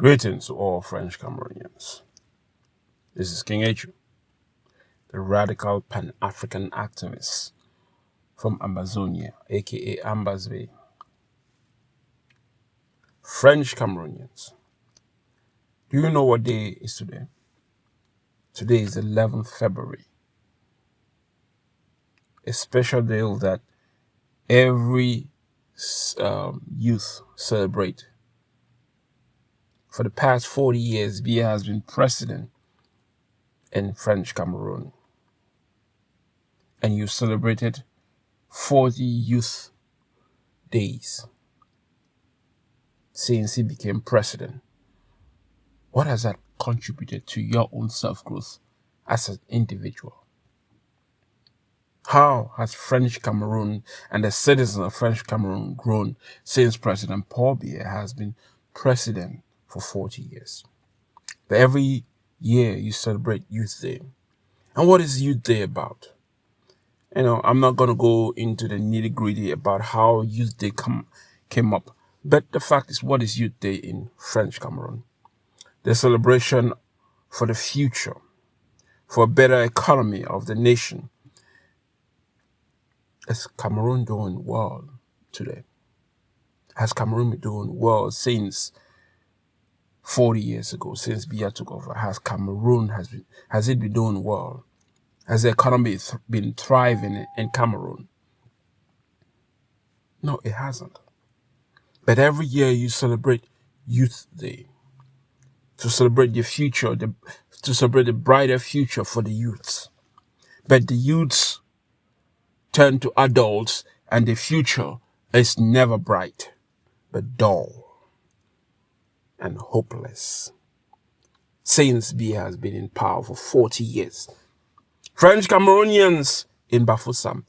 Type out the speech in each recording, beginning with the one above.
Greetings to all French Cameroonians. This is King Etchu, the radical Pan-African activist from Amazonia, aka Ambasbe. French Cameroonians, do you know what day is today? Today is 11th February, a special day that every youth celebrate. For the past 40 years, Biya has been president in French Cameroon. And you celebrated 40 youth days since he became president. What has that contributed to your own self-growth as an individual? How has French Cameroon and the citizens of French Cameroon grown since President Paul Biya has been president for 40 years? But every year you celebrate Youth Day. And what is Youth Day about? I'm not going to go into the nitty-gritty about how Youth Day came up. But the fact is, what is Youth Day in French Cameroon? The celebration for the future, for a better economy of the nation. Is Cameroon doing well today? Has Cameroon been doing well since 40 years ago, since Biya took over? Has it been doing well? Has the economy been thriving in Cameroon? No, it hasn't. But every year you celebrate Youth Day to celebrate the future, to celebrate the brighter future for the youths. But the youths turn to adults and the future is never bright, but dull and hopeless. Since Biya has been in power for 40 years, French Cameroonians in Bafoussam,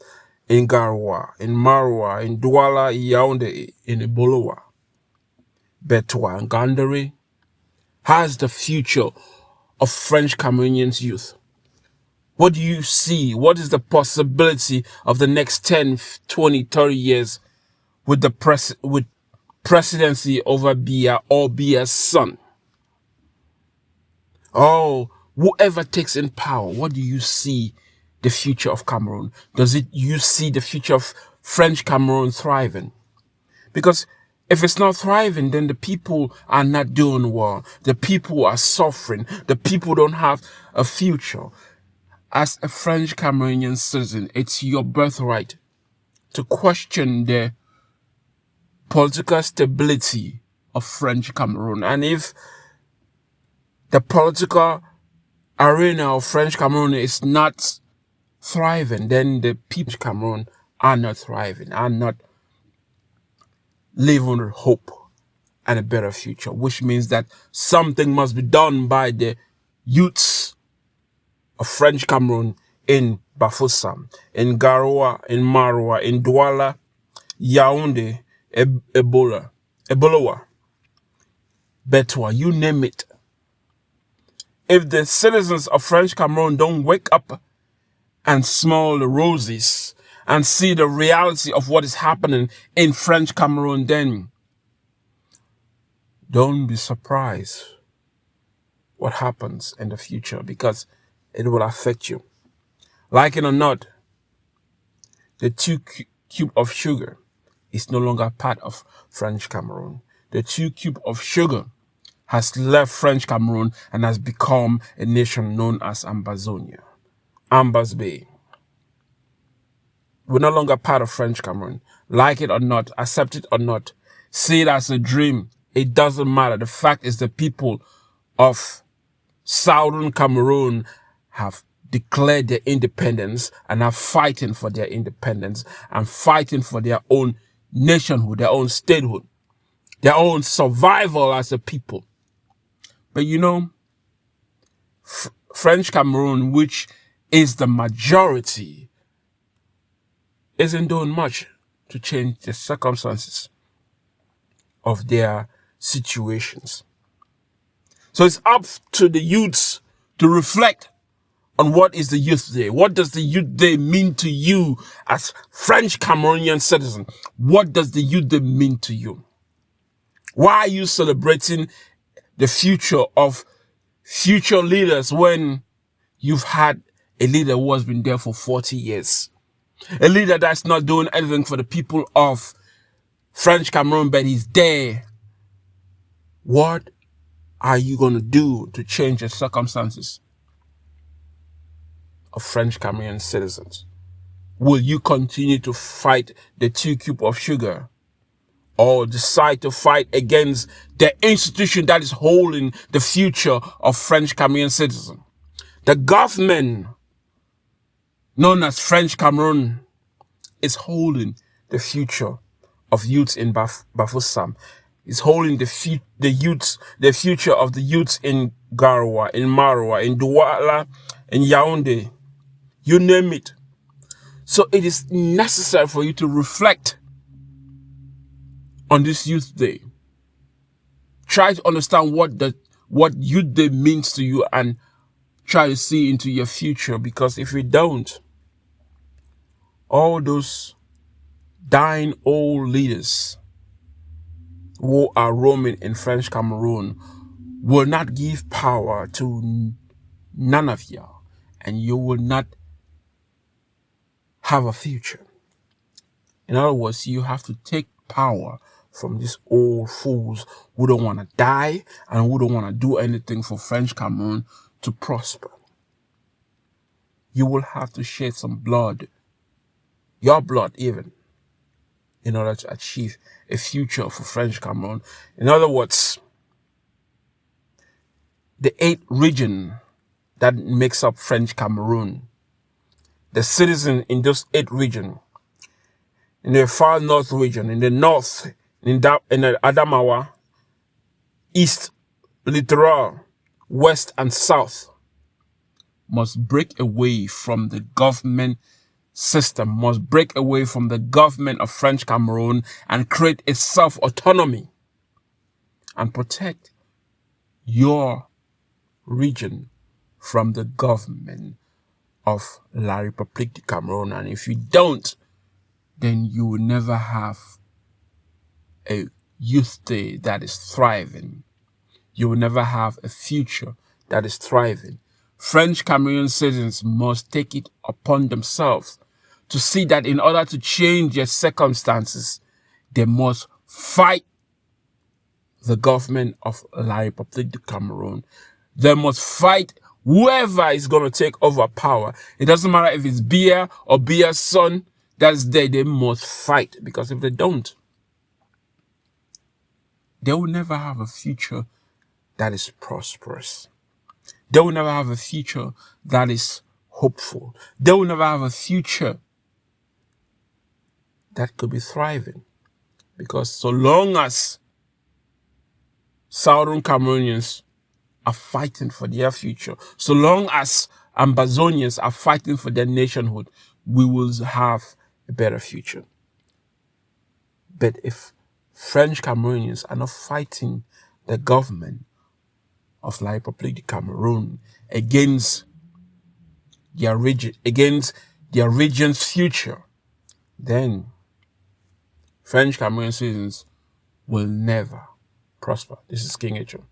in Garoua, in Maroua, in Douala, Yaoundé, in Ebolowa, Betwa, and Gandere has the future of French Cameroonians youth. What do you see? What is the possibility of the next 10, 20, 30 years with with presidency over Biya or Biya's son? Oh, whoever takes in power, what do you see the future of Cameroon? You see the future of French Cameroon thriving? Because if it's not thriving, then the people are not doing well. The people are suffering. The people don't have a future. As a French Cameroonian citizen, it's your birthright to question the political stability of French Cameroon. And if the political arena of French Cameroon is not thriving, then the people of Cameroon are not thriving, are not living with hope and a better future, which means that something must be done by the youths of French Cameroon in Bafoussam, in Garoua, in Maroua, in Douala, Yaoundé, Ebolowa, Betwa, you name it. If the citizens of French Cameroon don't wake up and smell the roses and see the reality of what is happening in French Cameroon, then don't be surprised what happens in the future, because it will affect you. Like it or not, the 2 cubes of sugar is no longer part of French Cameroon. The 2 cubes of sugar has left French Cameroon and has become a nation known as Amazonia, Ambasbe. We're no longer part of French Cameroon. Like it or not, accept it or not, see it as a dream. It doesn't matter. The fact is the people of Southern Cameroon have declared their independence and are fighting for their independence and fighting for their own nationhood, their own statehood, their own survival as a people. But French Cameroon, which is the majority, isn't doing much to change the circumstances of their situations. So it's up to the youths to reflect on what is the Youth Day. What does the Youth Day mean to you as French Cameroonian citizen? What does the Youth Day mean to you? Why are you celebrating the future of future leaders when you've had a leader who has been there for 40 years? A leader that's not doing anything for the people of French Cameroon, but he's there. What are you going to do to change the circumstances of French Cameroonian citizens? Will you continue to fight the 2 cubes of sugar, or decide to fight against the institution that is holding the future of French Cameroonian citizens? The government known as French Cameroon is holding the future of youths in Bafoussam. Is holding the future of the youths in Garoua, in Maroua, in Douala, in Yaoundé, you name it. So it is necessary for you to reflect on this Youth Day. Try to understand what Youth Day means to you and try to see into your future, because if you don't, all those dying old leaders who are roaming in French Cameroon will not give power to none of you, and you will not have a future. In other words, you have to take power from these old fools who don't want to die and who don't want to do anything for French Cameroon to prosper. You will have to shed some blood, your blood even, in order to achieve a future for French Cameroon. In other words, the 8 region that makes up French Cameroon, the citizens in those 8 regions, in the far north region, in the north, in the Adamawa, east, littoral, west and south, must break away from the government system, must break away from the government of French Cameroon and create a self-autonomy and protect your region from the government of La République du Cameroon. And if you don't, then you will never have a Youth Day that is thriving. You will never have a future that is thriving. French Cameroonian citizens must take it upon themselves to see that in order to change their circumstances, they must fight the government of La République du Cameroon. They must fight whoever is going to take over power. It doesn't matter if it's Biya or Biya's son that's there. They must fight, because if they don't, they will never have a future that is prosperous. They will never have a future that is hopeful. They will never have a future that could be thriving. Because so long as Southern Cameroonians are fighting for their future, so long as Ambazonians are fighting for their nationhood, we will have a better future. But if French Cameroonians are not fighting the government of La République du Cameroon against their region's future, then French Cameroonian citizens will never prosper. This is King Etchu.